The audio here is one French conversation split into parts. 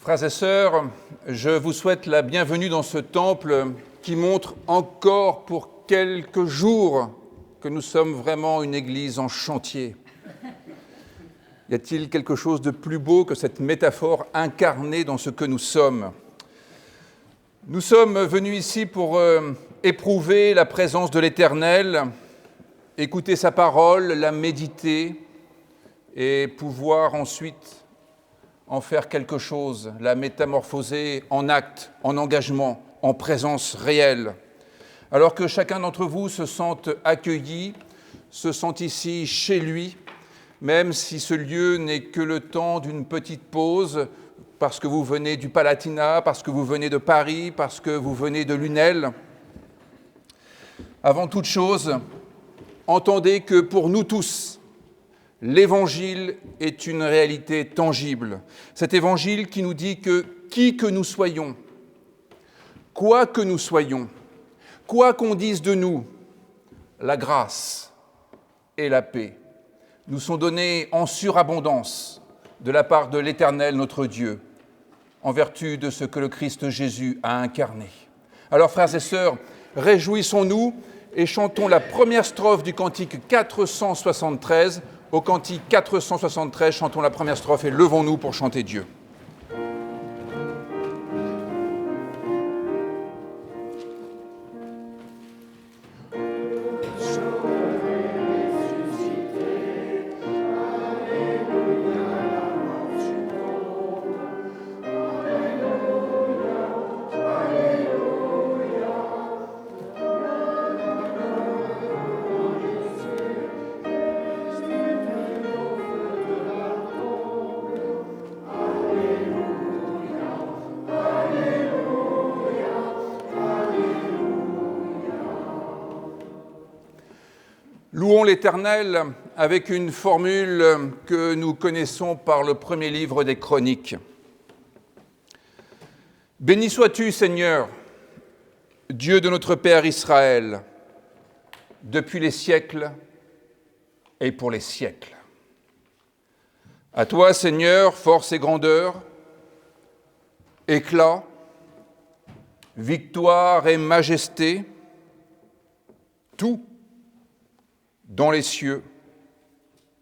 Frères et sœurs, je vous souhaite la bienvenue dans ce temple qui montre encore pour quelques jours que nous sommes vraiment une église en chantier. Y a-t-il quelque chose de plus beau que cette métaphore incarnée dans ce que nous sommes ? Nous sommes venus ici pour éprouver la présence de l'Éternel, écouter sa parole, la méditer et pouvoir ensuite en faire quelque chose, la métamorphoser en acte, en engagement, en présence réelle. Alors que chacun d'entre vous se sente accueilli, se sent ici chez lui, même si ce lieu n'est que le temps d'une petite pause, parce que vous venez du Palatinat, parce que vous venez de Paris, parce que vous venez de Lunel. Avant toute chose, entendez que pour nous tous, l'Évangile est une réalité tangible. Cet Évangile qui nous dit que qui que nous soyons, quoi que nous soyons, quoi qu'on dise de nous, la grâce et la paix nous sont donnés en surabondance de la part de l'Éternel notre Dieu, en vertu de ce que le Christ Jésus a incarné. Alors, frères et sœurs, réjouissons-nous et chantons la première strophe du cantique 473. Au cantique 473, chantons la première strophe et levons-nous pour chanter Dieu. Louons l'Éternel avec une formule que nous connaissons par le premier livre des Chroniques. Béni sois-tu, Seigneur, Dieu de notre Père Israël, depuis les siècles et pour les siècles. À toi, Seigneur, force et grandeur, éclat, victoire et majesté, tout dans les cieux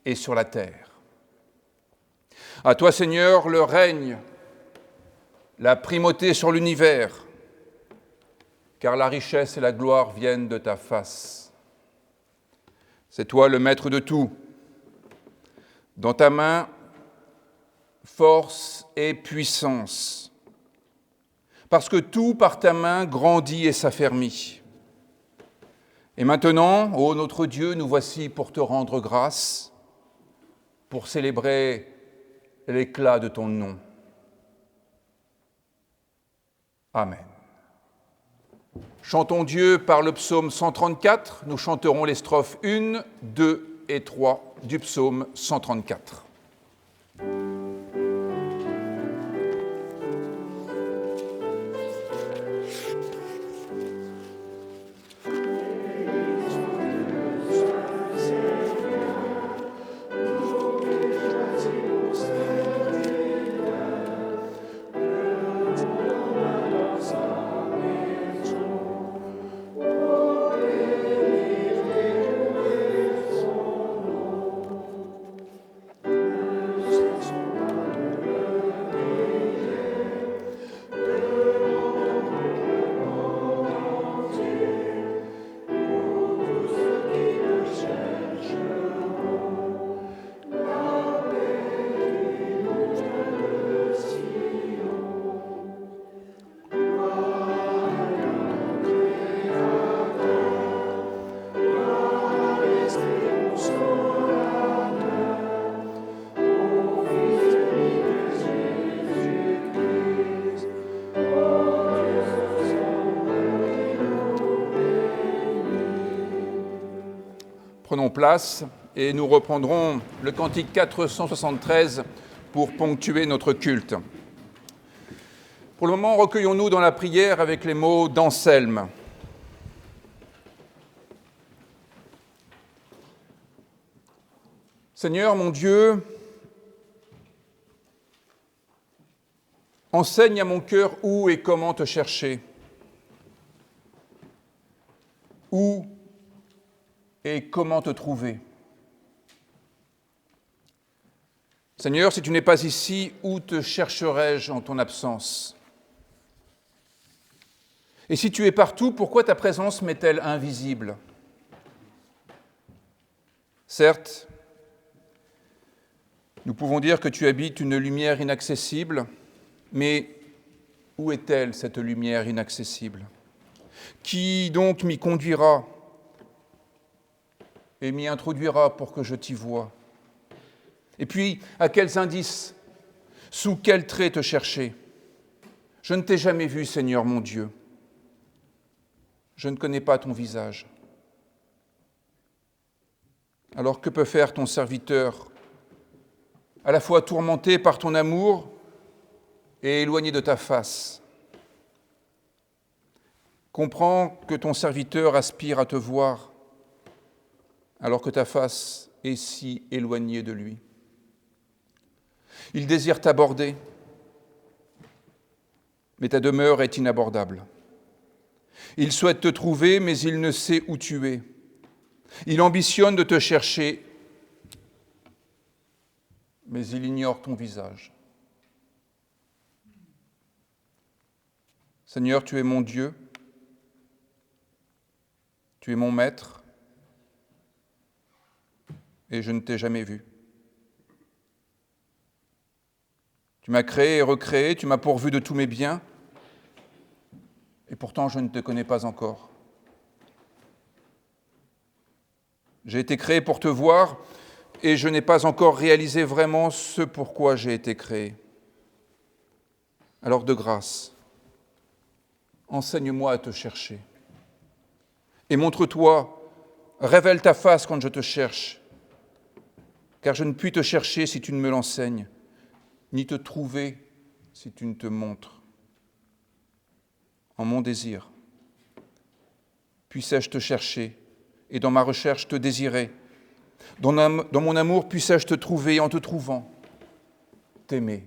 et sur la terre. À toi, Seigneur, le règne, la primauté sur l'univers, car la richesse et la gloire viennent de ta face. C'est toi le maître de tout. Dans ta main, force et puissance, parce que tout par ta main grandit et s'affermit. Et maintenant, ô notre Dieu, nous voici pour te rendre grâce, pour célébrer l'éclat de ton nom. Amen. Chantons Dieu par le psaume 134. Nous chanterons les strophes 1, 2 et 3 du psaume 134. Prenons place et nous reprendrons le cantique 473 pour ponctuer notre culte. Pour le moment, recueillons-nous dans la prière avec les mots d'Anselme. Seigneur mon Dieu, Enseigne à mon cœur où et comment te chercher. Où et comment te trouver. Seigneur, si tu n'es pas ici, où te chercherai-je en ton absence? Et si tu es partout, pourquoi ta présence m'est-elle invisible? Certes, nous pouvons dire que tu habites une lumière inaccessible, mais où est-elle, cette lumière inaccessible? Qui donc m'y conduira et m'y introduira pour que je t'y voie? Et puis, à quels indices, sous quels traits te chercher? Je ne t'ai jamais vu, Seigneur mon Dieu. Je ne connais pas ton visage. Alors que peut faire ton serviteur, à la fois tourmenté par ton amour et éloigné de ta face? Comprends que ton serviteur aspire à te voir, alors que ta face est si éloignée de lui. Il désire t'aborder, mais ta demeure est inabordable. Il souhaite te trouver, mais il ne sait où tu es. Il ambitionne de te chercher, mais il ignore ton visage. Seigneur, tu es mon Dieu, tu es mon maître, et je ne t'ai jamais vu. Tu m'as créé et recréé, tu m'as pourvu de tous mes biens, et pourtant je ne te connais pas encore. J'ai été créé pour te voir, et je n'ai pas encore réalisé vraiment ce pourquoi j'ai été créé. Alors de grâce, enseigne-moi à te chercher, et montre-toi, révèle ta face quand je te cherche, car je ne puis te chercher si tu ne me l'enseignes, ni te trouver si tu ne te montres. En mon désir, puissais-je te chercher, et dans ma recherche te désirer. Dans mon amour, puissais-je te trouver, en te trouvant, t'aimer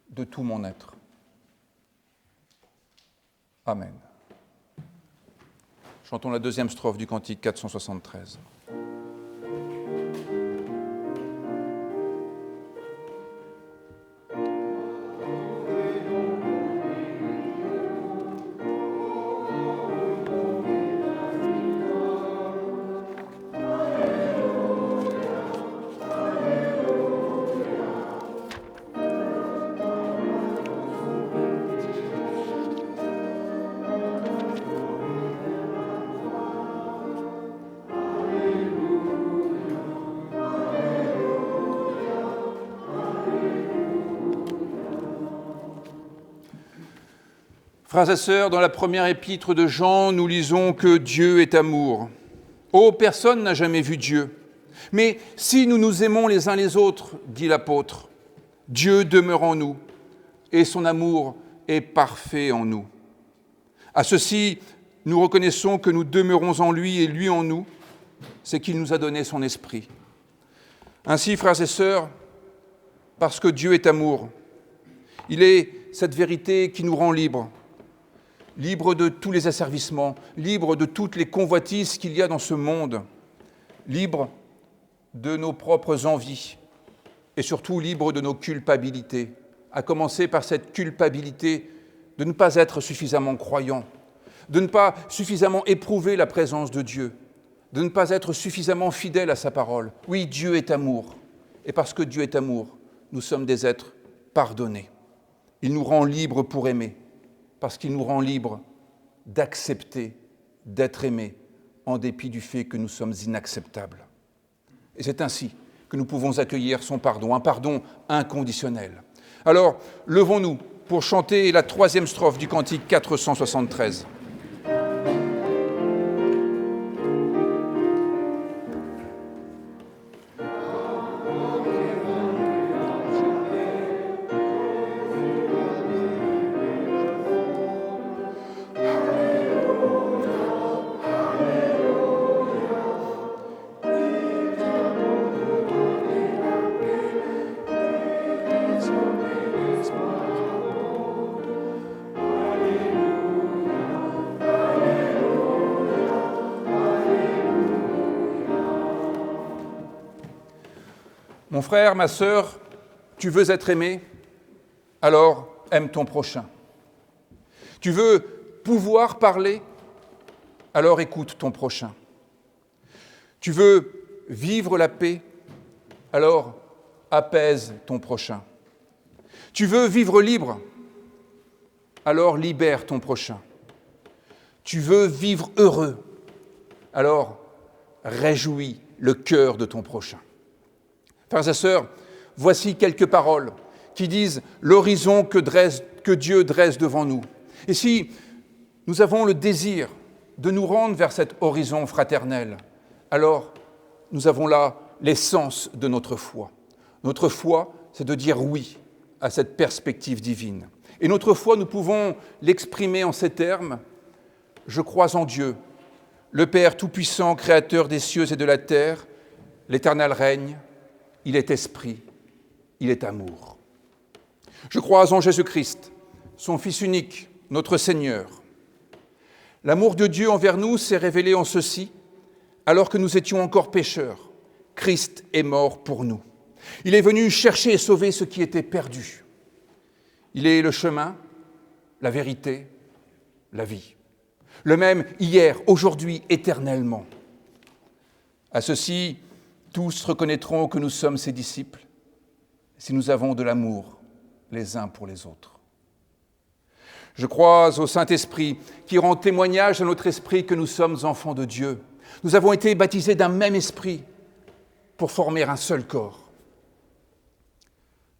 de tout mon être. Amen. Chantons la deuxième strophe du cantique 473. Frères et sœurs, dans la première épître de Jean, nous lisons que Dieu est amour. Oh, personne n'a jamais vu Dieu. Mais si nous nous aimons les uns les autres, dit l'apôtre, Dieu demeure en nous et son amour est parfait en nous. À ceci, nous reconnaissons que nous demeurons en lui et lui en nous, c'est qu'il nous a donné son esprit. Ainsi, frères et sœurs, parce que Dieu est amour, il est cette vérité qui nous rend libres, libres de tous les asservissements, libres de toutes les convoitises qu'il y a dans ce monde, libres de nos propres envies et surtout libres de nos culpabilités, à commencer par cette culpabilité de ne pas être suffisamment croyant, de ne pas suffisamment éprouver la présence de Dieu, de ne pas être suffisamment fidèle à sa parole. Oui, Dieu est amour, et parce que Dieu est amour, nous sommes des êtres pardonnés. Il nous rend libres pour aimer, parce qu'il nous rend libres d'accepter, d'être aimés, en dépit du fait que nous sommes inacceptables. Et c'est ainsi que nous pouvons accueillir son pardon, un pardon inconditionnel. Alors, levons-nous pour chanter la troisième strophe du cantique 473. frère, ma sœur, tu veux être aimé? Alors aime ton prochain. Tu veux pouvoir parler? Alors écoute ton prochain. Tu veux vivre la paix? Alors apaise ton prochain. Tu veux vivre libre? Alors libère ton prochain. Tu veux vivre heureux? Alors réjouis le cœur de ton prochain. Frères et sœurs, voici quelques paroles qui disent l'horizon que Dieu dresse devant nous. Et si nous avons le désir de nous rendre vers cet horizon fraternel, alors nous avons là l'essence de notre foi. Notre foi, c'est de dire oui à cette perspective divine. Et notre foi, nous pouvons l'exprimer en ces termes: je crois en Dieu, le Père Tout-Puissant, Créateur des cieux et de la terre. L'Éternel règne, il est esprit, il est amour. Je crois en Jésus-Christ, son Fils unique, notre Seigneur. L'amour de Dieu envers nous s'est révélé en ceci: alors que nous étions encore pécheurs, Christ est mort pour nous. Il est venu chercher et sauver ce qui était perdu. Il est le chemin, la vérité, la vie. Le même hier, aujourd'hui, éternellement. À ceci, tous reconnaîtront que nous sommes ses disciples si nous avons de l'amour les uns pour les autres. Je crois au Saint-Esprit qui rend témoignage à notre esprit que nous sommes enfants de Dieu. Nous avons été baptisés d'un même esprit pour former un seul corps.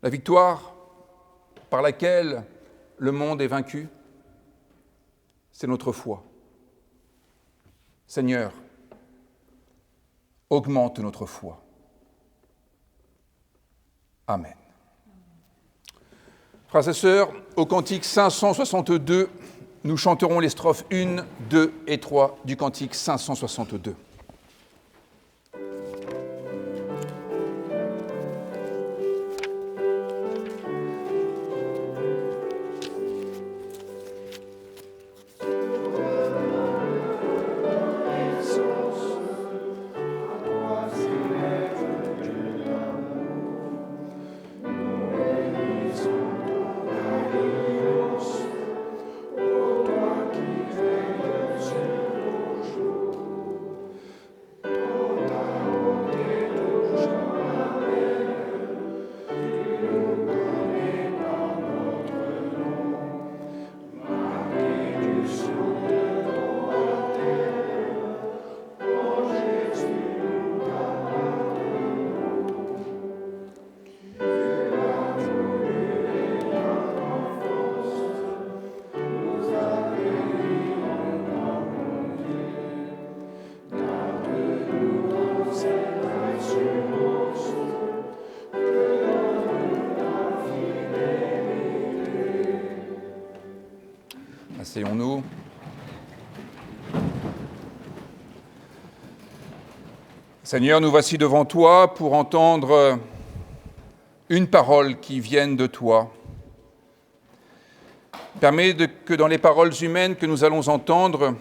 La victoire par laquelle le monde est vaincu, c'est notre foi. Seigneur, augmente notre foi. Amen. Frères et sœurs, au cantique 562, nous chanterons les strophes 1, 2 et 3 du cantique 562. Asseyons-nous. Seigneur, nous voici devant toi pour entendre une parole qui vienne de toi. Permets que dans les paroles humaines que nous allons entendre,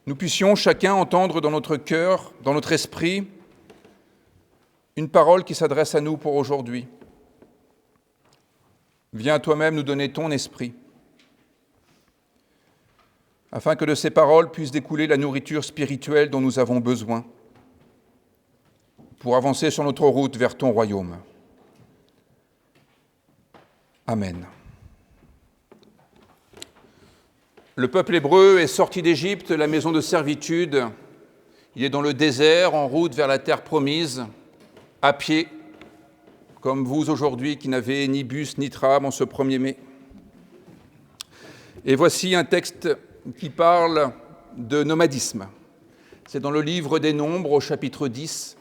nous puissions chacun entendre dans notre cœur, dans notre esprit, une parole qui s'adresse à nous pour aujourd'hui. Viens toi-même nous donner ton esprit, afin que de ces paroles puisse découler la nourriture spirituelle dont nous avons besoin pour avancer sur notre route vers ton royaume. Amen. Le peuple hébreu est sorti d'Égypte, la maison de servitude. Il est dans le désert, en route vers la terre promise, à pied, comme vous aujourd'hui qui n'avez ni bus ni tram en ce 1er mai. Et voici un texte qui parle de nomadisme. C'est dans le livre des Nombres, au chapitre 10,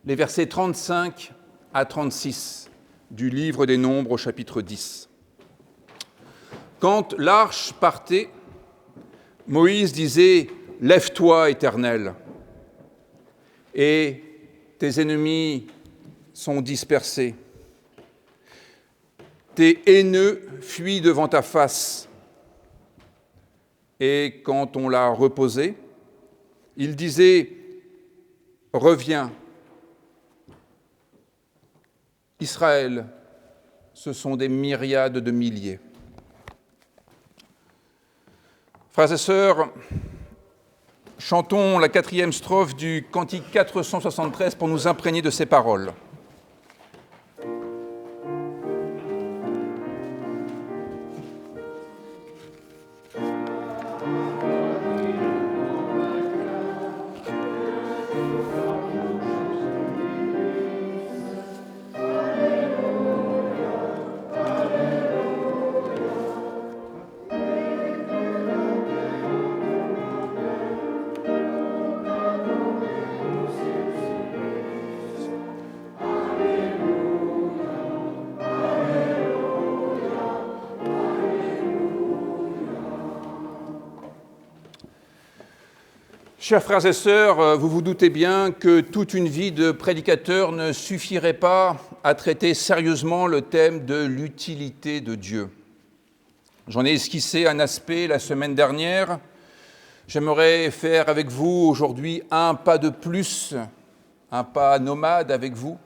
les versets 35 à 36 du livre des Nombres, au chapitre 10. Quand l'arche partait, Moïse disait « Lève-toi, Éternel, et tes ennemis sont dispersés. Tes haineux fuient devant ta face. » Et quand on l'a reposé, il disait « Reviens, Israël, ce sont des myriades de milliers. Frères et sœurs, chantons la 4e strophe du cantique 473 pour nous imprégner de ces paroles. Chers frères et sœurs, vous vous doutez bien que toute une vie de prédicateur ne suffirait pas à traiter sérieusement le thème de l'utilité de Dieu. J'en ai esquissé un aspect la semaine dernière. J'aimerais faire avec vous aujourd'hui un pas de plus, un pas nomade avec vous.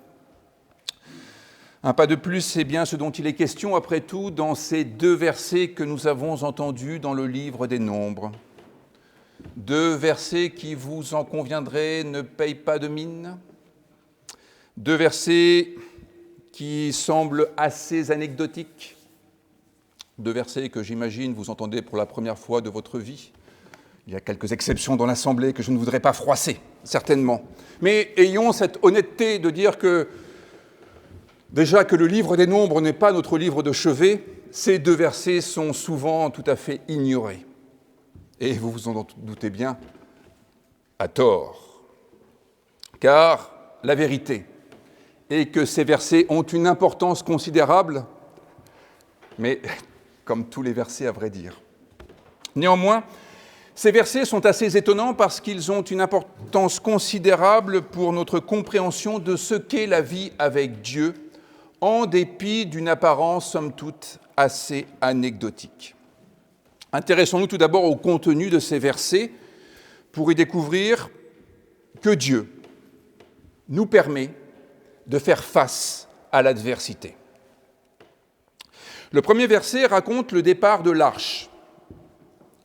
Un pas de plus, c'est bien ce dont il est question après tout dans ces 2 versets que nous avons entendus dans le livre des Nombres. 2 versets qui, vous en conviendrez, ne payent pas de mine. 2 versets qui semblent assez anecdotiques. 2 versets que j'imagine vous entendez pour la première fois de votre vie. Il y a quelques exceptions dans l'Assemblée que je ne voudrais pas froisser, certainement. Mais ayons cette honnêteté de dire que, déjà que le livre des Nombres n'est pas notre livre de chevet, ces 2 versets sont souvent tout à fait ignorés. Et vous vous en doutez bien, à tort. Car la vérité est que ces versets ont une importance considérable, mais comme tous les versets à vrai dire. Néanmoins, ces versets sont assez étonnants parce qu'ils ont une importance considérable pour notre compréhension de ce qu'est la vie avec Dieu, en dépit d'une apparence, somme toute, assez anecdotique. Intéressons-nous tout d'abord au contenu de ces versets pour y découvrir que Dieu nous permet de faire face à l'adversité. Le premier verset raconte le départ de l'arche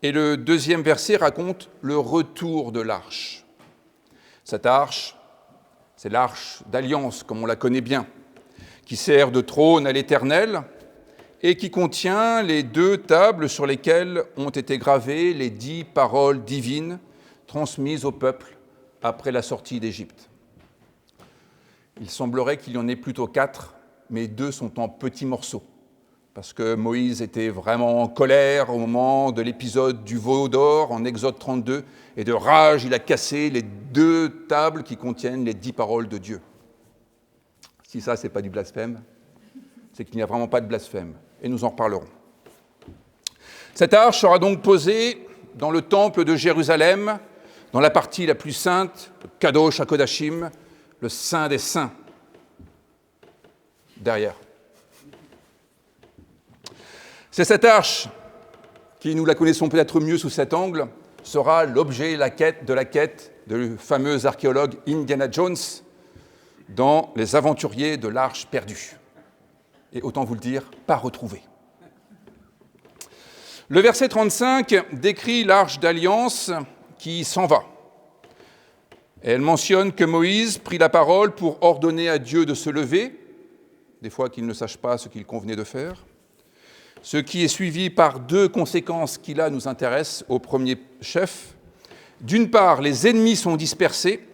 et le 2e verset raconte le retour de l'arche. Cette arche, c'est l'arche d'alliance, comme on la connaît bien, qui sert de trône à l'Éternel et qui contient les 2 tables sur lesquelles ont été gravées les 10 paroles divines transmises au peuple après la sortie d'Égypte. Il semblerait qu'il y en ait plutôt 4, mais 2 sont en petits morceaux, parce que Moïse était vraiment en colère au moment de l'épisode du veau d'or en Exode 32, et de rage, il a cassé les 2 tables qui contiennent les 10 paroles de Dieu. Si ça, ce n'est pas du blasphème, c'est qu'il n'y a vraiment pas de blasphème. Et nous en reparlerons. Cette arche sera donc posée dans le temple de Jérusalem, dans la partie la plus sainte, le Kadosh HaKodashim, le Saint des Saints, derrière. C'est cette arche qui, nous la connaissons peut-être mieux sous cet angle, sera l'objet de la quête du fameux archéologue Indiana Jones dans Les Aventuriers de l'Arche perdue. Et autant vous le dire, pas retrouvé. Le verset 35 décrit l'arche d'alliance qui s'en va. Elle mentionne que Moïse prit la parole pour ordonner à Dieu de se lever, des fois qu'il ne sache pas ce qu'il convenait de faire, ce qui est suivi par 2 conséquences qui là nous intéressent au premier chef. D'une part, les ennemis sont dispersés,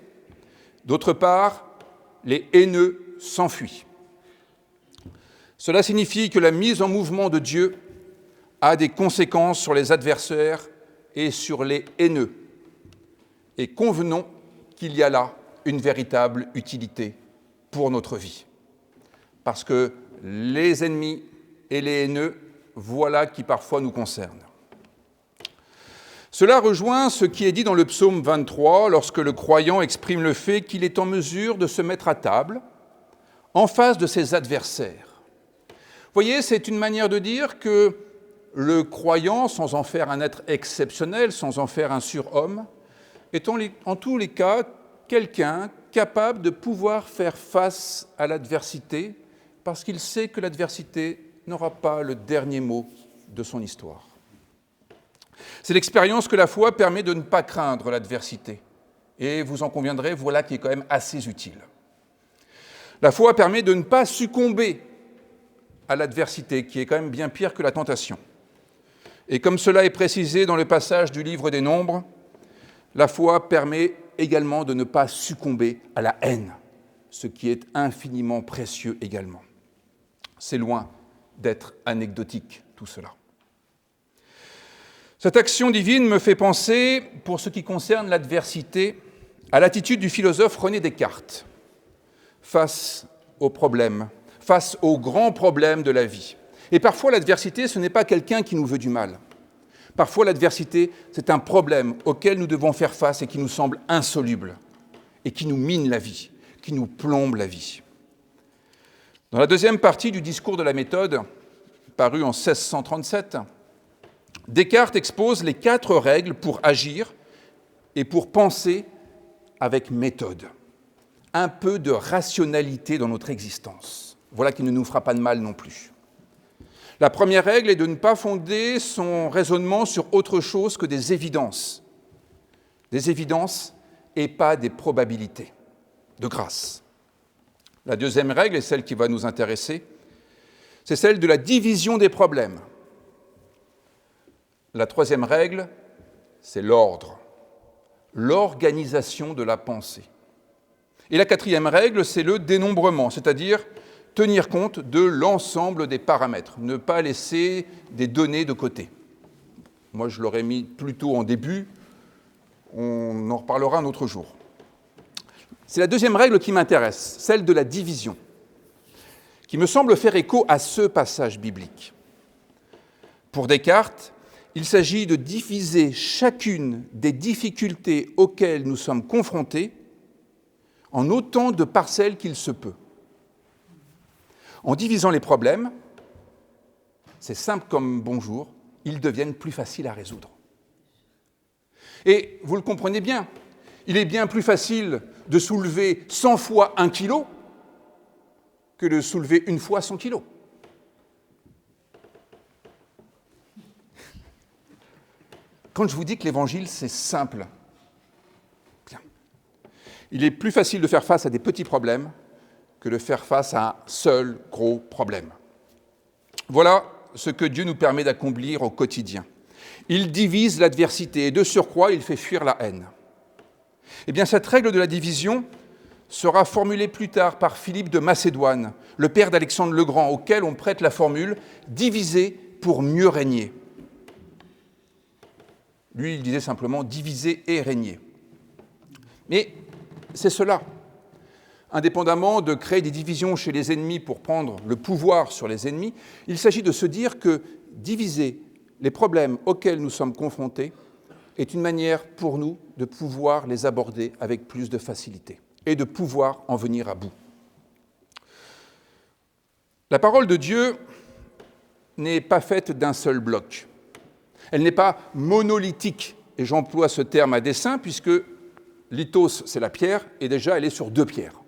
d'autre part, les haineux s'enfuient. Cela signifie que la mise en mouvement de Dieu a des conséquences sur les adversaires et sur les haineux. Et convenons qu'il y a là une véritable utilité pour notre vie. Parce que les ennemis et les haineux, voilà qui parfois nous concernent. Cela rejoint ce qui est dit dans le psaume 23, lorsque le croyant exprime le fait qu'il est en mesure de se mettre à table en face de ses adversaires. Vous voyez, c'est une manière de dire que le croyant, sans en faire un être exceptionnel, sans en faire un surhomme, est en tous les cas quelqu'un capable de pouvoir faire face à l'adversité, parce qu'il sait que l'adversité n'aura pas le dernier mot de son histoire. C'est l'expérience que la foi permet de ne pas craindre l'adversité. Et vous en conviendrez, voilà qui est quand même assez utile. La foi permet de ne pas succomber à l'adversité, qui est quand même bien pire que la tentation. Et comme cela est précisé dans le passage du livre des Nombres, la foi permet également de ne pas succomber à la haine, ce qui est infiniment précieux également. C'est loin d'être anecdotique, tout cela. Cette action divine me fait penser, pour ce qui concerne l'adversité, à l'attitude du philosophe René Descartes face aux problèmes, face aux grands problèmes de la vie. Et parfois, l'adversité, ce n'est pas quelqu'un qui nous veut du mal. Parfois, l'adversité, c'est un problème auquel nous devons faire face et qui nous semble insoluble, et qui nous mine la vie, qui nous plombe la vie. Dans la deuxième partie du discours de la méthode, paru en 1637, Descartes expose les 4 règles pour agir et pour penser avec méthode. Un peu de rationalité dans notre existence. Voilà qui ne nous fera pas de mal non plus. La première règle est de ne pas fonder son raisonnement sur autre chose que des évidences. Des évidences et pas des probabilités, de grâce. La deuxième règle, et celle qui va nous intéresser, c'est celle de la division des problèmes. La troisième règle, c'est l'ordre, l'organisation de la pensée. Et la quatrième règle, c'est le dénombrement, c'est-à-dire tenir compte de l'ensemble des paramètres, ne pas laisser des données de côté. Moi, je l'aurais mis plutôt en début, on en reparlera un autre jour. C'est la deuxième règle qui m'intéresse, celle de la division, qui me semble faire écho à ce passage biblique. Pour Descartes, il s'agit de diviser chacune des difficultés auxquelles nous sommes confrontés en autant de parcelles qu'il se peut. En divisant les problèmes, c'est simple comme bonjour, ils deviennent plus faciles à résoudre. Et vous le comprenez bien, il est bien plus facile de soulever 100 fois 1 kilo que de soulever une fois 100 kilos. Quand je vous dis que l'Évangile, c'est simple, bien. Il est plus facile de faire face à des petits problèmes que de faire face à un seul gros problème. Voilà ce que Dieu nous permet d'accomplir au quotidien. Il divise l'adversité et de surcroît, il fait fuir la haine. Eh bien, cette règle de la division sera formulée plus tard par Philippe de Macédoine, le père d'Alexandre le Grand, auquel on prête la formule « diviser pour mieux régner ». Lui, il disait simplement « diviser et régner ». Mais c'est cela. Indépendamment de créer des divisions chez les ennemis pour prendre le pouvoir sur les ennemis, il s'agit de se dire que diviser les problèmes auxquels nous sommes confrontés est une manière pour nous de pouvoir les aborder avec plus de facilité et de pouvoir en venir à bout. La parole de Dieu n'est pas faite d'un seul bloc. Elle n'est pas monolithique, et j'emploie ce terme à dessein, puisque lithos, c'est la pierre, et déjà, elle est sur 2 pierres.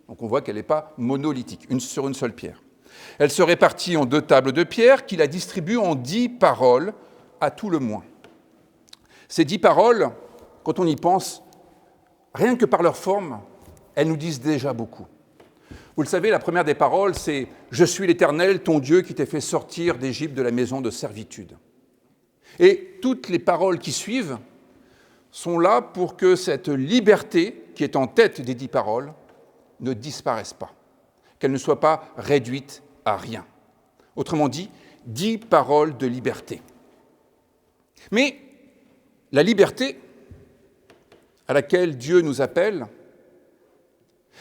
Donc on voit qu'elle n'est pas monolithique, sur une seule pierre. Elle se répartit en 2 tables de pierre qui la distribuent en 10 paroles, à tout le moins. Ces 10 paroles, quand on y pense, rien que par leur forme, elles nous disent déjà beaucoup. Vous le savez, la première des paroles, c'est « Je suis l'Éternel, ton Dieu, qui t'ai fait sortir d'Égypte de la maison de servitude ». Et toutes les paroles qui suivent sont là pour que cette liberté, qui est en tête des 10 paroles, ne disparaisse pas, qu'elle ne soit pas réduite à rien. Autrement dit, 10 paroles de liberté. Mais la liberté à laquelle Dieu nous appelle,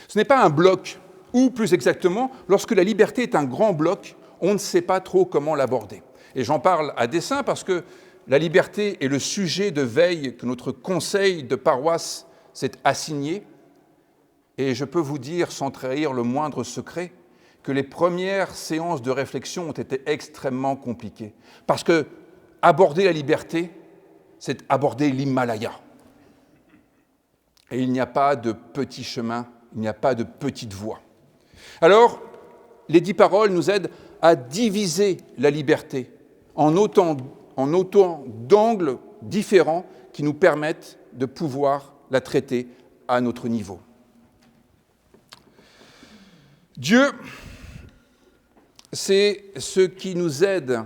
ce n'est pas un bloc, ou plus exactement, lorsque la liberté est un grand bloc, on ne sait pas trop comment l'aborder. Et j'en parle à dessein parce que la liberté est le sujet de veille que notre conseil de paroisse s'est assigné. Et je peux vous dire, sans trahir le moindre secret, que les premières séances de réflexion ont été extrêmement compliquées. Parce que aborder la liberté, c'est aborder l'Himalaya. Et il n'y a pas de petit chemin, il n'y a pas de petite voie. Alors, les 10 paroles nous aident à diviser la liberté en autant d'angles différents qui nous permettent de pouvoir la traiter à notre niveau. Dieu, c'est ce qui nous aide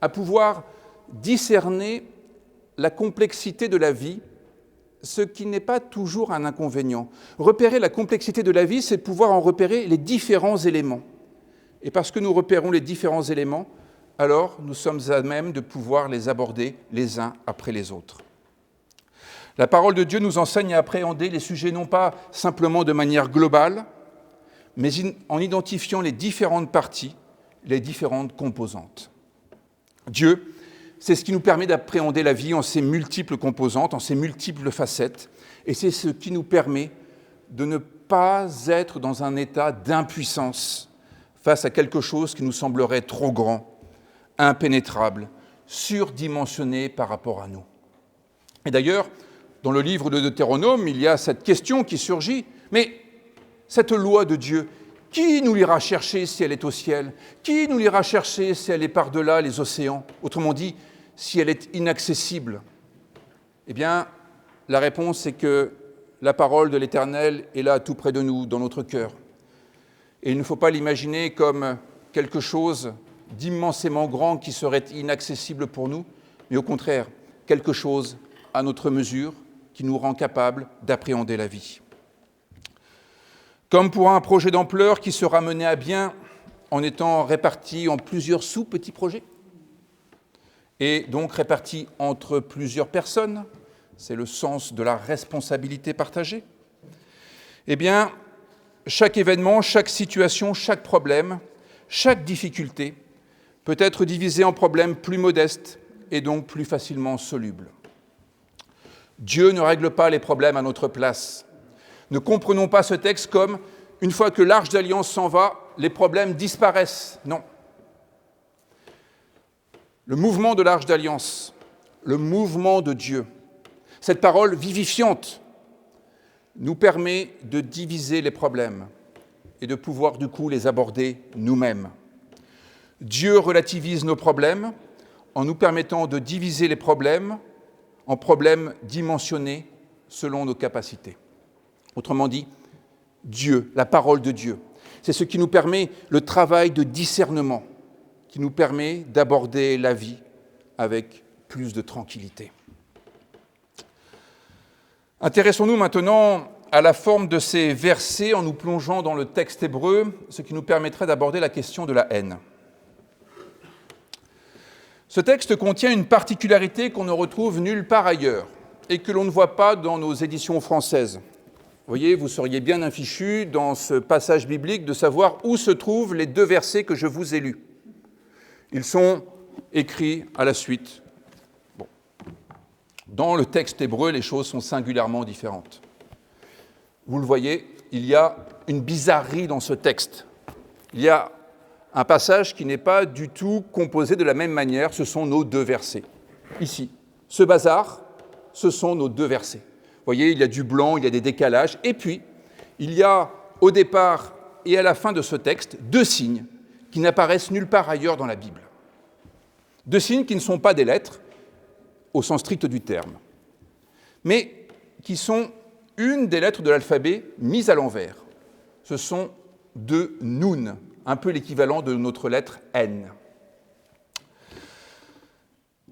à pouvoir discerner la complexité de la vie, ce qui n'est pas toujours un inconvénient. Repérer la complexité de la vie, c'est pouvoir en repérer les différents éléments. Et parce que nous repérons les différents éléments, alors nous sommes à même de pouvoir les aborder les uns après les autres. La parole de Dieu nous enseigne à appréhender les sujets non pas simplement de manière globale, mais en identifiant les différentes parties, les différentes composantes. Dieu, c'est ce qui nous permet d'appréhender la vie en ses multiples composantes, en ses multiples facettes, et c'est ce qui nous permet de ne pas être dans un état d'impuissance face à quelque chose qui nous semblerait trop grand, impénétrable, surdimensionné par rapport à nous. Et d'ailleurs, dans le livre de Deutéronome, il y a cette question qui surgit, mais cette loi de Dieu, qui nous l'ira chercher si elle est au ciel? Qui nous l'ira chercher si elle est par-delà les océans? Autrement dit, si elle est inaccessible? Eh bien, la réponse est que la parole de l'Éternel est là tout près de nous, dans notre cœur. Et il ne faut pas l'imaginer comme quelque chose d'immensément grand qui serait inaccessible pour nous, mais au contraire, quelque chose à notre mesure qui nous rend capables d'appréhender la vie. Comme pour un projet d'ampleur qui sera mené à bien en étant réparti en plusieurs sous-petits projets, et donc répartis entre plusieurs personnes, c'est le sens de la responsabilité partagée, eh bien, chaque événement, chaque situation, chaque problème, chaque difficulté peut être divisé en problèmes plus modestes et donc plus facilement solubles. Dieu ne règle pas les problèmes à notre place. Ne comprenons pas ce texte comme « une fois que l'Arche d'Alliance s'en va, les problèmes disparaissent ». Non. Le mouvement de l'Arche d'Alliance, le mouvement de Dieu, cette parole vivifiante nous permet de diviser les problèmes et de pouvoir du coup les aborder nous-mêmes. Dieu relativise nos problèmes en nous permettant de diviser les problèmes en problèmes dimensionnés selon nos capacités. Autrement dit, Dieu, la parole de Dieu, c'est ce qui nous permet le travail de discernement, qui nous permet d'aborder la vie avec plus de tranquillité. Intéressons-nous maintenant à la forme de ces versets en nous plongeant dans le texte hébreu, ce qui nous permettrait d'aborder la question de la haine. Ce texte contient une particularité qu'on ne retrouve nulle part ailleurs et que l'on ne voit pas dans nos éditions françaises. Vous voyez, vous seriez bien infichu dans ce passage biblique de savoir où se trouvent les 2 versets que je vous ai lus. Ils sont écrits à la suite. Bon. Dans le texte hébreu, les choses sont singulièrement différentes. Vous le voyez, il y a une bizarrerie dans ce texte. Il y a un passage qui n'est pas du tout composé de la même manière, ce sont nos 2 versets. Ici, ce bazar, ce sont nos 2 versets. Vous voyez, il y a du blanc, il y a des décalages, et puis il y a au départ et à la fin de ce texte 2 signes qui n'apparaissent nulle part ailleurs dans la Bible. 2 signes qui ne sont pas des lettres, au sens strict du terme, mais qui sont une des lettres de l'alphabet mise à l'envers. Ce sont 2 Nun, un peu l'équivalent de notre lettre N.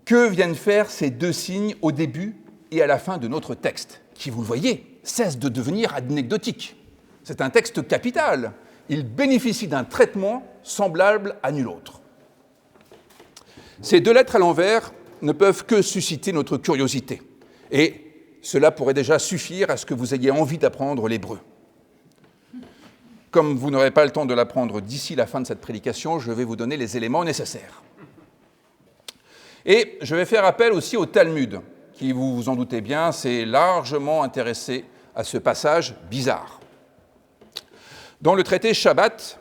Que viennent faire ces 2 signes au début et à la fin de notre texte, qui, vous le voyez, cesse de devenir anecdotique? C'est un texte capital. Il bénéficie d'un traitement semblable à nul autre. Ces 2 lettres à l'envers ne peuvent que susciter notre curiosité. Et cela pourrait déjà suffire à ce que vous ayez envie d'apprendre l'hébreu. Comme vous n'aurez pas le temps de l'apprendre d'ici la fin de cette prédication, je vais vous donner les éléments nécessaires. Et je vais faire appel aussi au Talmud, qui, vous vous en doutez bien, s'est largement intéressé à ce passage bizarre. Dans le traité Shabbat,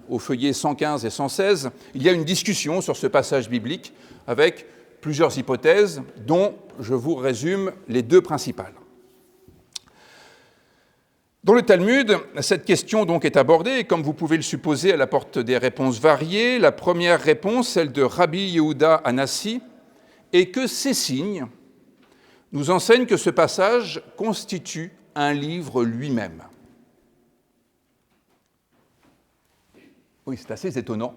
au feuillet 115 et 116, il y a une discussion sur ce passage biblique avec plusieurs hypothèses, dont je vous résume les 2 principales. Dans le Talmud, cette question donc est abordée, et comme vous pouvez le supposer, elle apporte des réponses variées. La première réponse, celle de Rabbi Yehuda Hanassi, est que ces signes nous enseignent que ce passage constitue un livre lui-même. Oui, c'est assez étonnant,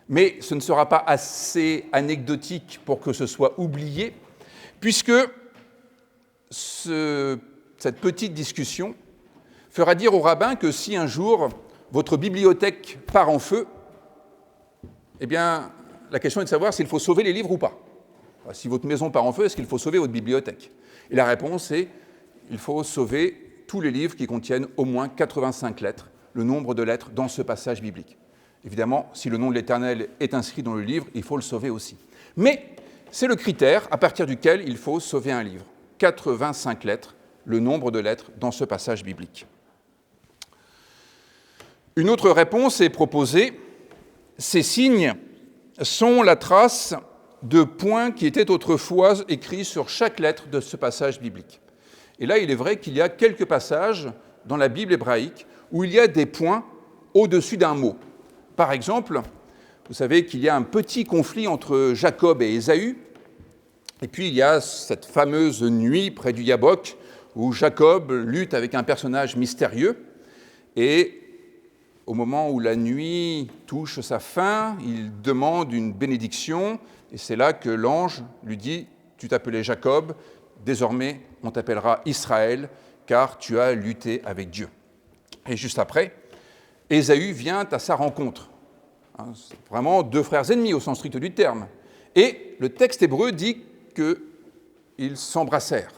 mais ce ne sera pas assez anecdotique pour que ce soit oublié, puisque cette petite discussion fera dire au rabbin que si un jour votre bibliothèque part en feu, eh bien, la question est de savoir s'il faut sauver les livres ou pas. Enfin, si votre maison part en feu, est-ce qu'il faut sauver votre bibliothèque? Et la réponse est il faut sauver tous les livres qui contiennent au moins 85 lettres, le nombre de lettres dans ce passage biblique. Évidemment, si le nom de l'Éternel est inscrit dans le livre, il faut le sauver aussi. Mais c'est le critère à partir duquel il faut sauver un livre. 85 lettres, le nombre de lettres dans ce passage biblique. Une autre réponse est proposée. Ces signes sont la trace de points qui étaient autrefois écrits sur chaque lettre de ce passage biblique. Et là, il est vrai qu'il y a quelques passages dans la Bible hébraïque où il y a des points au-dessus d'un mot. Par exemple, vous savez qu'il y a un petit conflit entre Jacob et Ésaü, et puis il y a cette fameuse nuit près du Yabok où Jacob lutte avec un personnage mystérieux, et au moment où la nuit touche sa fin, il demande une bénédiction, et c'est là que l'ange lui dit « Tu t'appelais Jacob, désormais on t'appellera Israël, car tu as lutté avec Dieu. » Et juste après, Ésaü vient à sa rencontre. C'est vraiment deux frères ennemis au sens strict du terme. Et le texte hébreu dit qu'ils s'embrassèrent.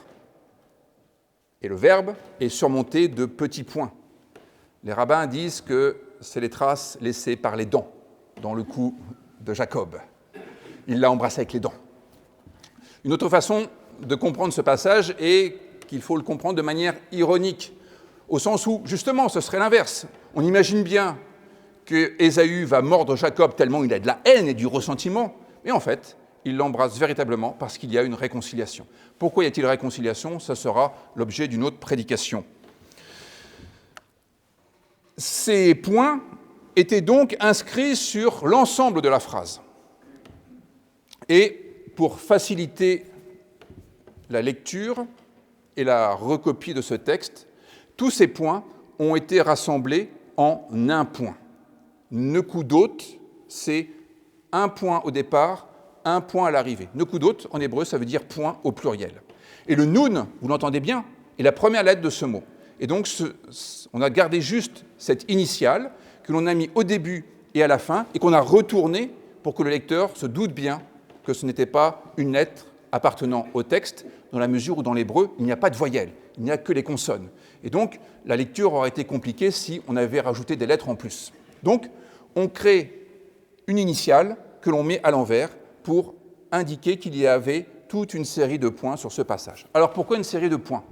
Et le verbe est surmonté de petits points. Les rabbins disent que c'est les traces laissées par les dents dans le cou de Jacob. Il l'a embrassé avec les dents. Une autre façon de comprendre ce passage est qu'il faut le comprendre de manière ironique, au sens où, justement, ce serait l'inverse. On imagine bien que Ésaü va mordre Jacob tellement il a de la haine et du ressentiment, mais en fait, il l'embrasse véritablement parce qu'il y a une réconciliation. Pourquoi y a-t-il réconciliation? Ça sera l'objet d'une autre prédication. Ces points étaient donc inscrits sur l'ensemble de la phrase. Et pour faciliter la lecture et la recopie de ce texte, tous ces points ont été rassemblés en un point. Nekudot, c'est un point au départ, un point à l'arrivée. Nekudot, en hébreu, ça veut dire point au pluriel. Et le nun, vous l'entendez bien, est la première lettre de ce mot. Et donc, on a gardé juste cette initiale que l'on a mis au début et à la fin et qu'on a retournée pour que le lecteur se doute bien que ce n'était pas une lettre appartenant au texte, dans la mesure où dans l'hébreu, il n'y a pas de voyelles, il n'y a que les consonnes. Et donc, la lecture aurait été compliquée si on avait rajouté des lettres en plus. Donc, on crée une initiale que l'on met à l'envers pour indiquer qu'il y avait toute une série de points sur ce passage. Alors, pourquoi une série de points?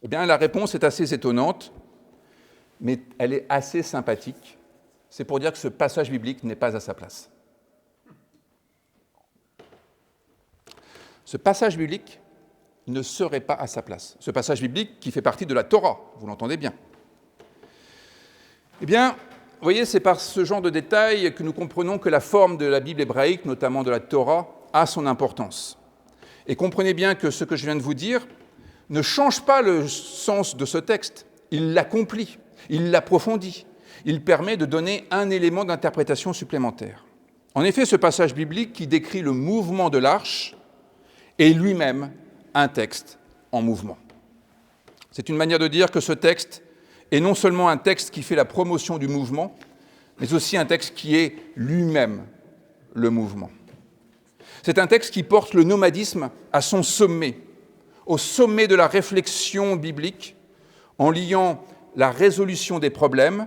Eh bien, la réponse est assez étonnante, mais elle est assez sympathique. C'est pour dire que ce passage biblique n'est pas à sa place. Ce passage biblique ne serait pas à sa place. Ce passage biblique qui fait partie de la Torah, vous l'entendez bien. Eh bien, vous voyez, c'est par ce genre de détails que nous comprenons que la forme de la Bible hébraïque, notamment de la Torah, a son importance. Et comprenez bien que ce que je viens de vous dire ne change pas le sens de ce texte. Il l'accomplit, il l'approfondit, il permet de donner un élément d'interprétation supplémentaire. En effet, ce passage biblique qui décrit le mouvement de l'arche est lui-même un texte en mouvement. C'est une manière de dire que ce texte est non seulement un texte qui fait la promotion du mouvement, mais aussi un texte qui est lui-même le mouvement. C'est un texte qui porte le nomadisme à son sommet, au sommet de la réflexion biblique, en liant la résolution des problèmes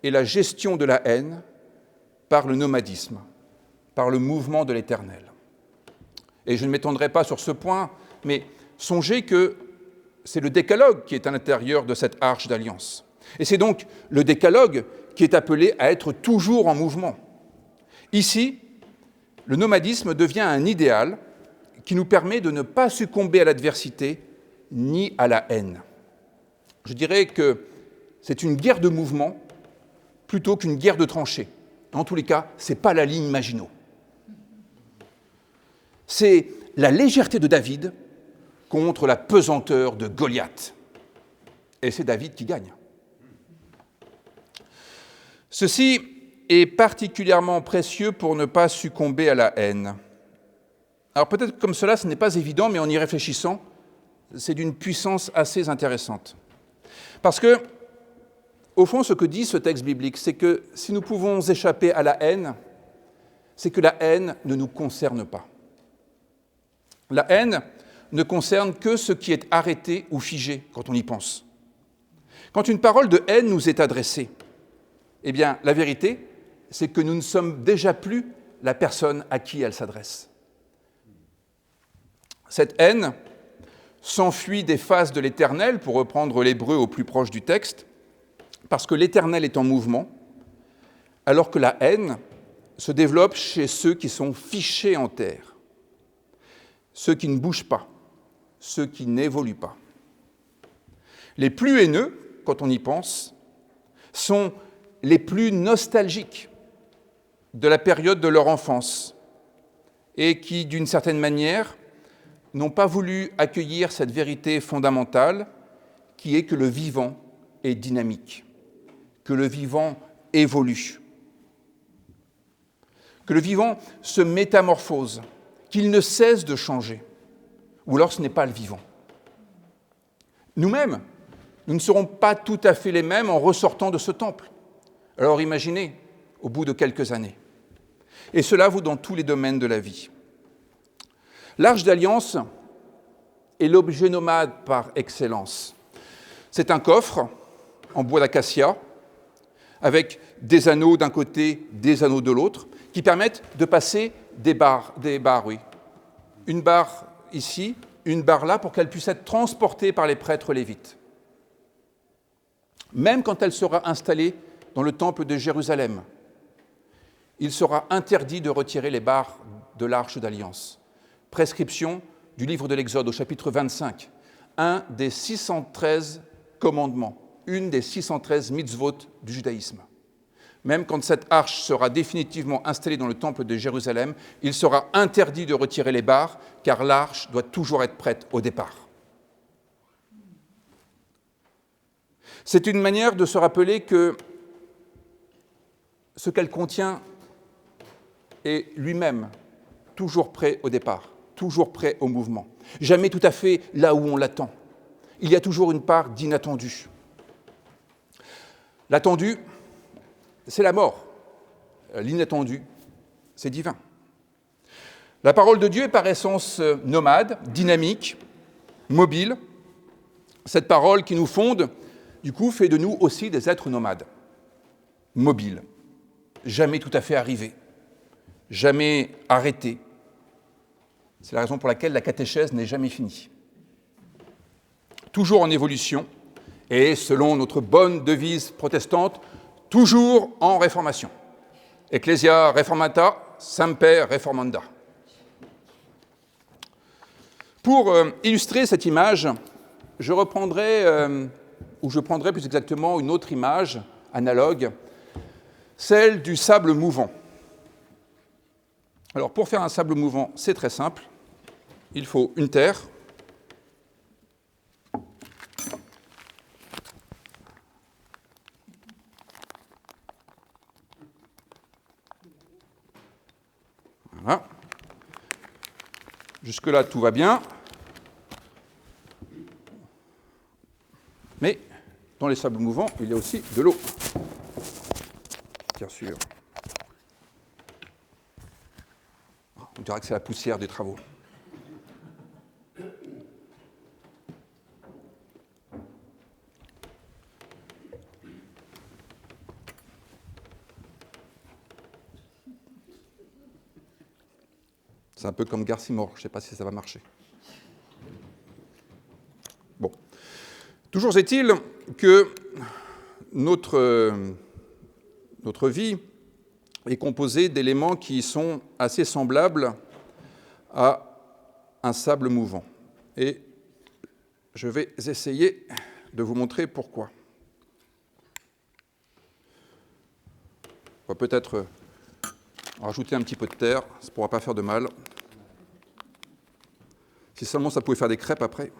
et la gestion de la haine par le nomadisme, par le mouvement de l'Éternel. Et je ne m'étendrai pas sur ce point, mais songez que c'est le décalogue qui est à l'intérieur de cette arche d'alliance. Et c'est donc le décalogue qui est appelé à être toujours en mouvement. Ici, le nomadisme devient un idéal qui nous permet de ne pas succomber à l'adversité ni à la haine. Je dirais que c'est une guerre de mouvement plutôt qu'une guerre de tranchées. En tous les cas, ce n'est pas la ligne Maginot. C'est la légèreté de David contre la pesanteur de Goliath. Et c'est David qui gagne. Ceci est particulièrement précieux pour ne pas succomber à la haine. Alors peut-être comme cela, ce n'est pas évident, mais en y réfléchissant, c'est d'une puissance assez intéressante. Parce que, au fond, ce que dit ce texte biblique, c'est que si nous pouvons échapper à la haine, c'est que la haine ne nous concerne pas. La haine ne concerne que ce qui est arrêté ou figé quand on y pense. Quand une parole de haine nous est adressée, eh bien, la vérité, c'est que nous ne sommes déjà plus la personne à qui elle s'adresse. Cette haine s'enfuit des faces de l'Éternel, pour reprendre l'hébreu au plus proche du texte, parce que l'Éternel est en mouvement, alors que la haine se développe chez ceux qui sont fichés en terre, ceux qui ne bougent pas, ceux qui n'évoluent pas. Les plus haineux, quand on y pense, sont les plus nostalgiques de la période de leur enfance et qui, d'une certaine manière, n'ont pas voulu accueillir cette vérité fondamentale qui est que le vivant est dynamique, que le vivant évolue, que le vivant se métamorphose, qu'il ne cesse de changer, ou alors ce n'est pas le vivant. Nous-mêmes, nous ne serons pas tout à fait les mêmes en ressortant de ce temple. Alors imaginez, au bout de quelques années. Et cela vaut dans tous les domaines de la vie. L'Arche d'Alliance est l'objet nomade par excellence. C'est un coffre en bois d'acacia, avec des anneaux d'un côté, des anneaux de l'autre, qui permettent de passer des barres, oui. Une barre ici, une barre là, pour qu'elle puisse être transportée par les prêtres lévites. Même quand elle sera installée dans le temple de Jérusalem, il sera interdit de retirer les barres de l'Arche d'Alliance. Prescription du livre de l'Exode au chapitre 25, un des 613 commandements, une des 613 mitzvot du judaïsme. Même quand cette arche sera définitivement installée dans le temple de Jérusalem, il sera interdit de retirer les barres, car l'arche doit toujours être prête au départ. C'est une manière de se rappeler que ce qu'elle contient est lui-même toujours prêt au départ, toujours prêt au mouvement, jamais tout à fait là où on l'attend. Il y a toujours une part d'inattendu. L'attendu, c'est la mort. L'inattendu, c'est divin. La parole de Dieu est par essence nomade, dynamique, mobile. Cette parole qui nous fonde, du coup, fait de nous aussi des êtres nomades, mobiles, jamais tout à fait arrivés, jamais arrêtés. C'est la raison pour laquelle la catéchèse n'est jamais finie. Toujours en évolution, et selon notre bonne devise protestante, toujours en réformation. Ecclesia reformata, semper reformanda. Pour illustrer cette image, je prendrai plus exactement une autre image analogue, celle du sable mouvant. Alors, pour faire un sable mouvant, c'est très simple. Il faut une terre, voilà. Jusque-là, tout va bien. Mais dans les sables mouvants, il y a aussi de l'eau. Bien sûr. On dirait que c'est la poussière des travaux. C'est un peu comme Garcimore, je ne sais pas si ça va marcher. Bon. Toujours est-il que notre vie est composée d'éléments qui sont assez semblables à un sable mouvant. Et je vais essayer de vous montrer pourquoi. On va peut-être rajouter un petit peu de terre, ça ne pourra pas faire de mal. Si seulement ça pouvait faire des crêpes après.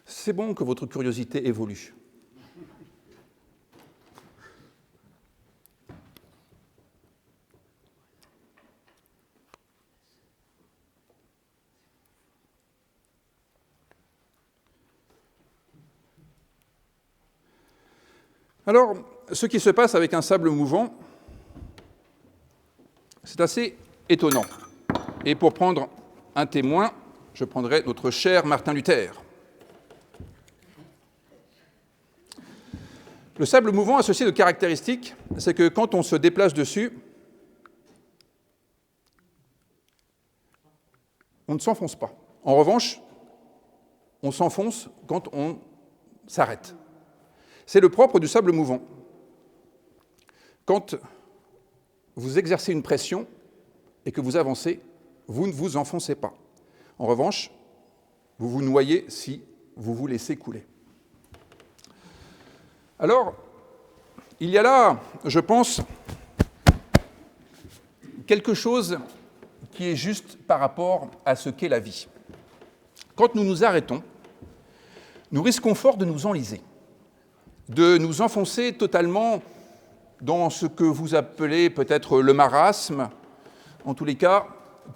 C'est bon que votre curiosité évolue. Alors, ce qui se passe avec un sable mouvant, c'est assez étonnant. Et pour prendre un témoin, je prendrai notre cher Martin Luther. Le sable mouvant a ceci de caractéristique, c'est que quand on se déplace dessus, on ne s'enfonce pas. En revanche, on s'enfonce quand on s'arrête. C'est le propre du sable mouvant. Quand vous exercez une pression et que vous avancez, vous ne vous enfoncez pas. En revanche, vous vous noyez si vous vous laissez couler. Alors, il y a là, je pense, quelque chose qui est juste par rapport à ce qu'est la vie. Quand nous nous arrêtons, nous risquons fort de nous enliser, de nous enfoncer totalement dans ce que vous appelez peut-être le marasme, en tous les cas,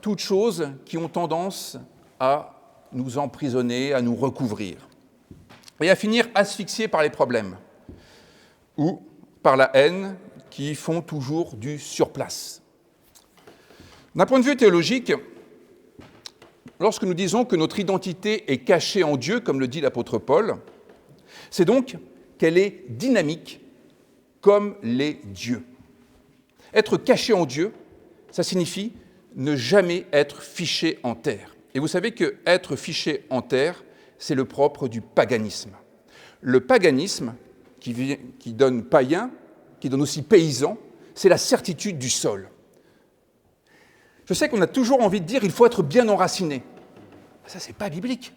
toutes choses qui ont tendance à nous emprisonner, à nous recouvrir, et à finir asphyxiés par les problèmes, ou par la haine qui font toujours du surplace. D'un point de vue théologique, lorsque nous disons que notre identité est cachée en Dieu, comme le dit l'apôtre Paul, c'est donc qu'elle est dynamique comme les dieux. Être caché en Dieu, ça signifie ne jamais être fiché en terre. Et vous savez que être fiché en terre, c'est le propre du paganisme. Le paganisme, qui donne païen, qui donne aussi paysan, c'est la certitude du sol. Je sais qu'on a toujours envie de dire qu'il faut être bien enraciné. Ça, c'est pas biblique.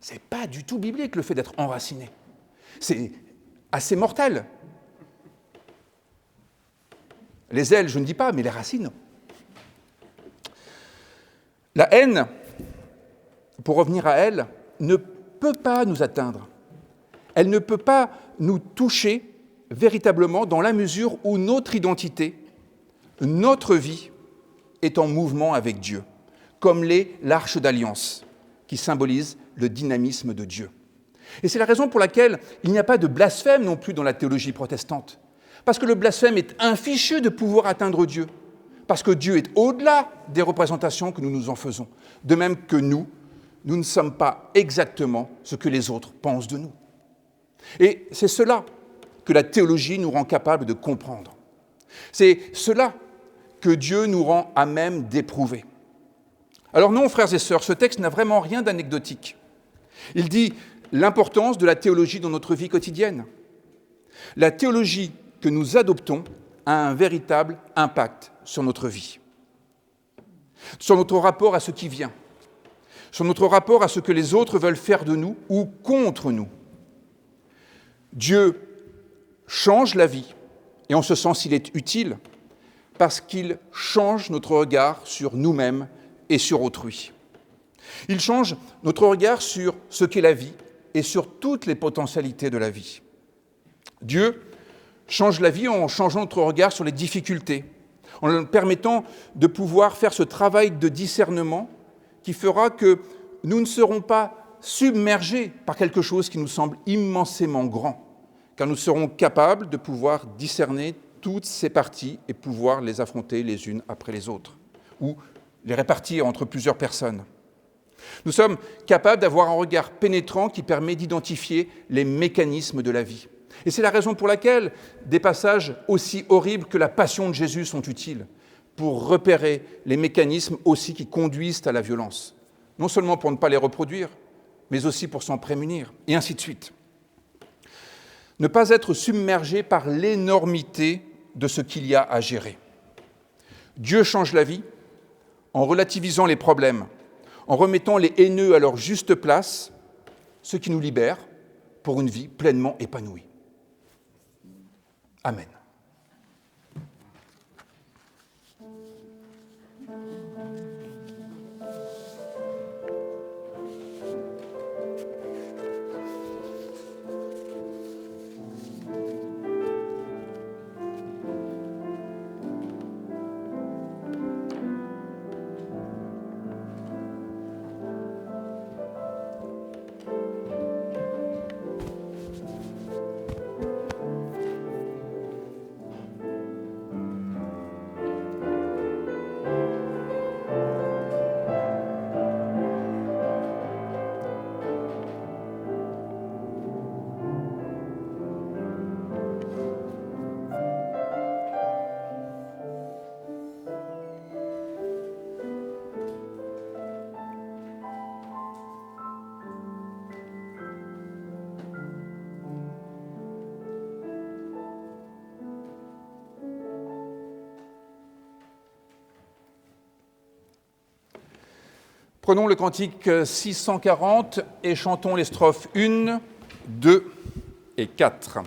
C'est pas du tout biblique, le fait d'être enraciné. C'est assez mortel. Les ailes, je ne dis pas, mais les racines. La haine, pour revenir à elle, ne peut pas nous atteindre. Elle ne peut pas nous toucher véritablement dans la mesure où notre identité, notre vie, est en mouvement avec Dieu, comme l'est l'arche d'alliance, qui symbolise le dynamisme de Dieu. Et c'est la raison pour laquelle il n'y a pas de blasphème non plus dans la théologie protestante. Parce que le blasphème est infichu de pouvoir atteindre Dieu. Parce que Dieu est au-delà des représentations que nous nous en faisons. De même que nous ne sommes pas exactement ce que les autres pensent de nous. Et c'est cela que la théologie nous rend capable de comprendre. C'est cela que Dieu nous rend à même d'éprouver. Alors non, frères et sœurs, ce texte n'a vraiment rien d'anecdotique. Il dit l'importance de la théologie dans notre vie quotidienne. La théologie que nous adoptons a un véritable impact sur notre vie, sur notre rapport à ce qui vient, sur notre rapport à ce que les autres veulent faire de nous ou contre nous. Dieu change la vie, et en ce sens il est utile, parce qu'il change notre regard sur nous-mêmes et sur autrui. Il change notre regard sur ce qu'est la vie et sur toutes les potentialités de la vie. Dieu change la vie en changeant notre regard sur les difficultés, en nous permettant de pouvoir faire ce travail de discernement qui fera que nous ne serons pas submergés par quelque chose qui nous semble immensément grand, car nous serons capables de pouvoir discerner toutes ces parties et pouvoir les affronter les unes après les autres, ou les répartir entre plusieurs personnes. Nous sommes capables d'avoir un regard pénétrant qui permet d'identifier les mécanismes de la vie. Et c'est la raison pour laquelle des passages aussi horribles que la passion de Jésus sont utiles, pour repérer les mécanismes aussi qui conduisent à la violence, non seulement pour ne pas les reproduire, mais aussi pour s'en prémunir, et ainsi de suite. Ne pas être submergé par l'énormité de ce qu'il y a à gérer. Dieu change la vie en relativisant les problèmes, en remettant les haineux à leur juste place, ce qui nous libère pour une vie pleinement épanouie. Amen. Prenons le cantique 640 et chantons les strophes 1, 2 et 4.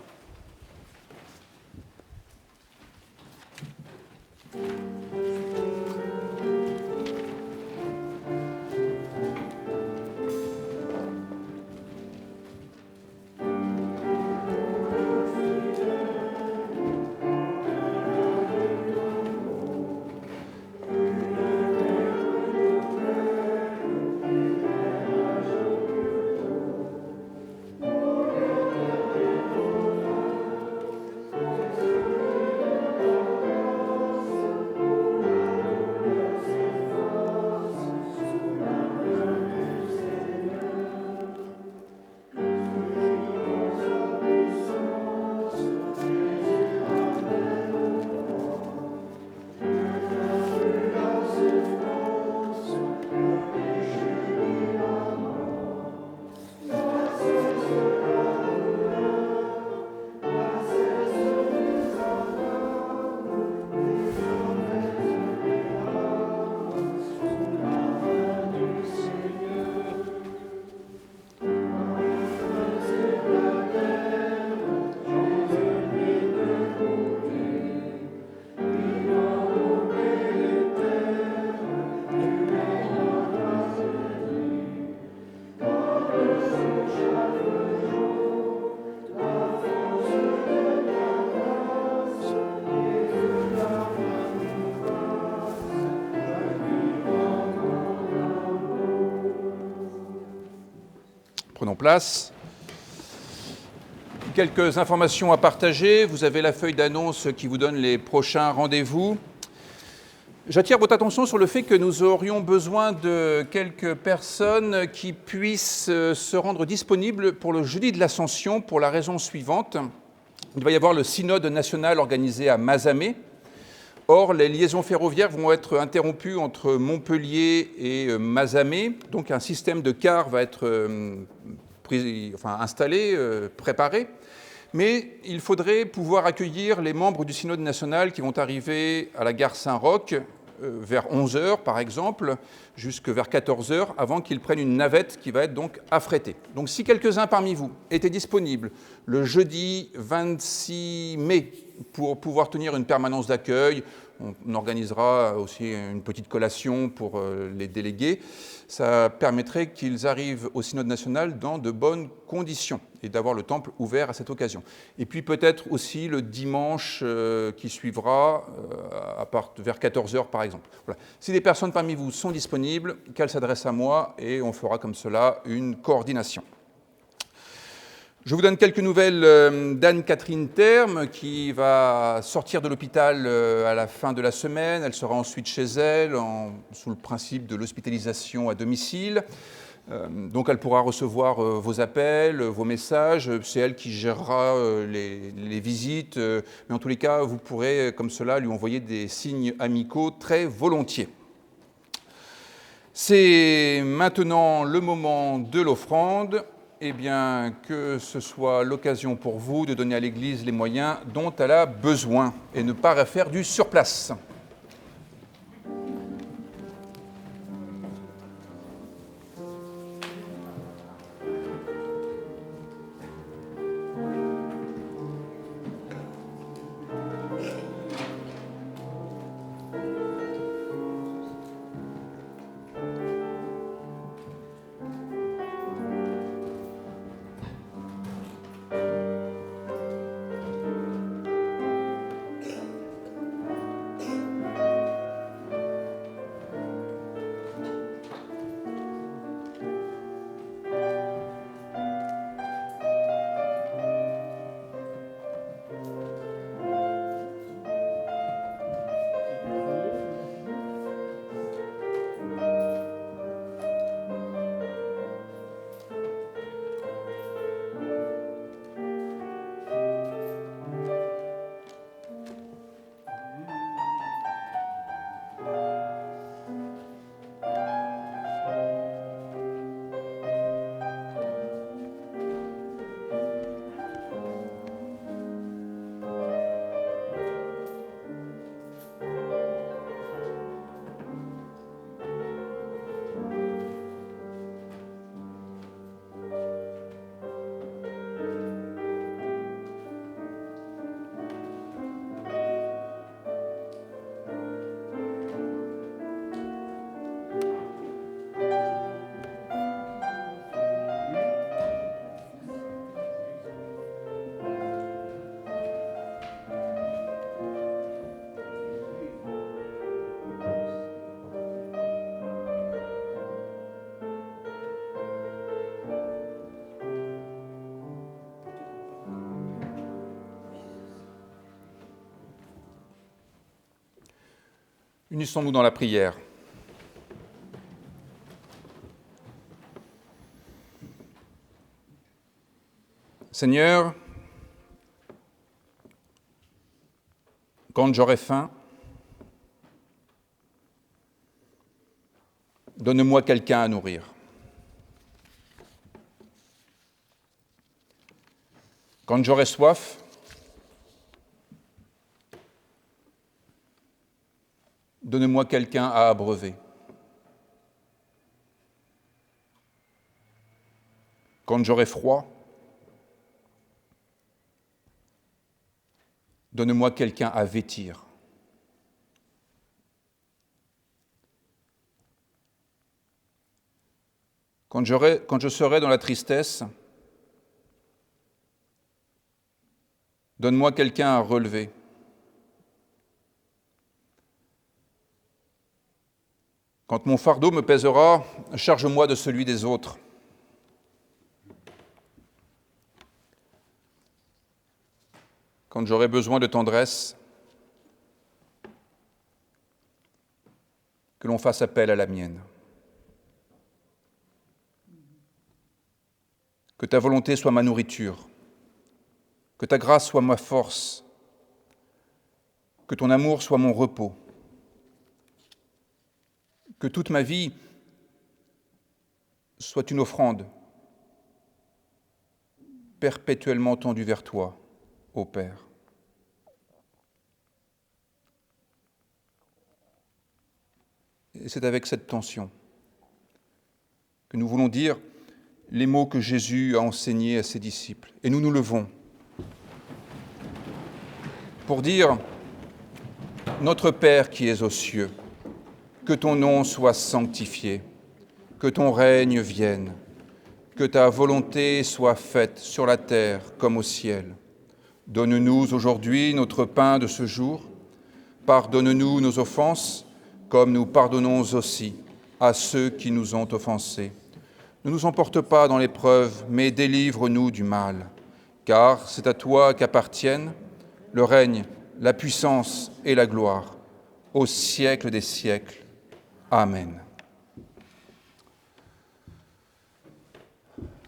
Prenons place. Quelques informations à partager. Vous avez la feuille d'annonce qui vous donne les prochains rendez-vous. J'attire votre attention sur le fait que nous aurions besoin de quelques personnes qui puissent se rendre disponibles pour le jeudi de l'Ascension pour la raison suivante. Il va y avoir le synode national organisé à Mazamet. Or, les liaisons ferroviaires vont être interrompues entre Montpellier et Mazamet. Donc, un système de cars va être installé, préparé. Mais il faudrait pouvoir accueillir les membres du synode national qui vont arriver à la gare Saint-Roch vers 11h, par exemple, jusque vers 14h, avant qu'ils prennent une navette qui va être donc affrétée. Donc, si quelques-uns parmi vous étaient disponibles le jeudi 26 mai pour pouvoir tenir une permanence d'accueil, on organisera aussi une petite collation pour les délégués. Ça permettrait qu'ils arrivent au Synode national dans de bonnes conditions et d'avoir le temple ouvert à cette occasion. Et puis peut-être aussi le dimanche qui suivra, vers 14h par exemple. Voilà. Si des personnes parmi vous sont disponibles, qu'elles s'adressent à moi et on fera comme cela une coordination. Je vous donne quelques nouvelles d'Anne-Catherine Terme qui va sortir de l'hôpital à la fin de la semaine. Elle sera ensuite chez elle sous le principe de l'hospitalisation à domicile. Donc elle pourra recevoir vos appels, vos messages. C'est elle qui gérera les visites. Mais en tous les cas, vous pourrez comme cela lui envoyer des signes amicaux très volontiers. C'est maintenant le moment de l'offrande. eh bien, que ce soit l'occasion pour vous de donner à l'Église les moyens dont elle a besoin et ne pas refaire du surplace. Unissons-nous dans la prière. Seigneur, quand j'aurai faim, donne-moi quelqu'un à nourrir. Quand j'aurai soif, donne-moi quelqu'un à abreuver. Quand j'aurai froid, donne-moi quelqu'un à vêtir. Quand je serai dans la tristesse, donne-moi quelqu'un à relever. Quand mon fardeau me pèsera, charge-moi de celui des autres. Quand j'aurai besoin de tendresse, que l'on fasse appel à la mienne. Que ta volonté soit ma nourriture, que ta grâce soit ma force, que ton amour soit mon repos, que toute ma vie soit une offrande perpétuellement tendue vers toi, ô Père. Et c'est avec cette tension que nous voulons dire les mots que Jésus a enseignés à ses disciples. Et nous nous levons pour dire « Notre Père qui es aux cieux, que ton nom soit sanctifié, que ton règne vienne, que ta volonté soit faite sur la terre comme au ciel. Donne-nous aujourd'hui notre pain de ce jour. Pardonne-nous nos offenses, comme nous pardonnons aussi à ceux qui nous ont offensés. Ne nous emporte pas dans l'épreuve, mais délivre-nous du mal. Car c'est à toi qu'appartiennent le règne, la puissance et la gloire, au siècle des siècles. Amen.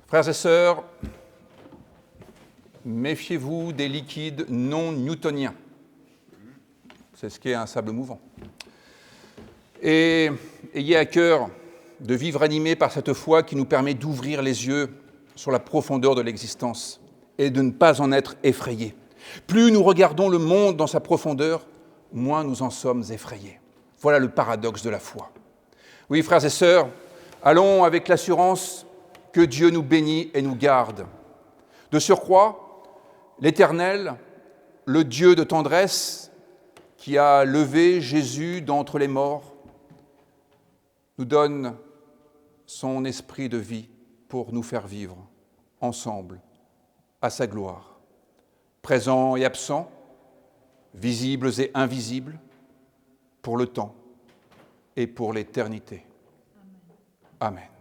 Frères et sœurs, méfiez-vous des liquides non newtoniens. C'est ce qu'est un sable mouvant. Et ayez à cœur de vivre animés par cette foi qui nous permet d'ouvrir les yeux sur la profondeur de l'existence et de ne pas en être effrayés. Plus nous regardons le monde dans sa profondeur, moins nous en sommes effrayés. Voilà le paradoxe de la foi. Oui, frères et sœurs, allons avec l'assurance que Dieu nous bénit et nous garde. De surcroît, l'Éternel, le Dieu de tendresse, qui a levé Jésus d'entre les morts, nous donne son esprit de vie pour nous faire vivre ensemble à sa gloire, présents et absents, visibles et invisibles, pour le temps et pour l'éternité. Amen.